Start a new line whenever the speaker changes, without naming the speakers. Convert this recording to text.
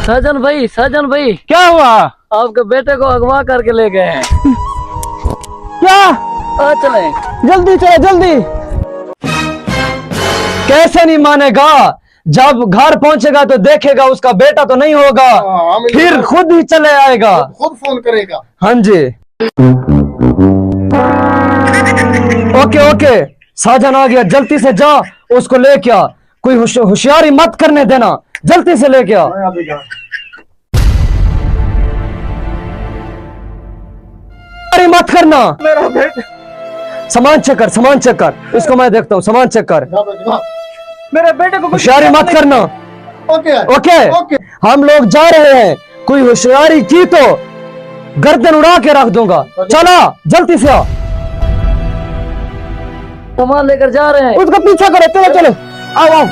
साजन भाई
क्या हुआ?
आपके बेटे को अगवा करके ले गए हैं।
क्या?
आ चले,
जल्दी चले जल्दी। कैसे नहीं मानेगा? जब घर पहुंचेगा तो देखेगा उसका बेटा तो नहीं होगा, फिर खुद ही चले आएगा,
खुद फोन करेगा।
हाँ जी। ओके ओके, साजन आ गया, जल्दी से जा उसको लेके आ। कोई होशियारी मत करने देना, जल्दी से लेके आ। मत करना।
मेरा बेटा,
सामान चेक कर, सामान चेक कर, इसको मैं देखता हूँ, सामान चेक कर।
मेरे बेटे को
होशियारी मत करना।
ओके
ओके, हम लोग जा रहे हैं, कोई होशियारी की तो गर्दन उड़ा के रख दूंगा। चला जल्दी से आ।
सामान लेकर जा रहे हैं।
उसका पीछा करो, चलो चलो, आओ आओ।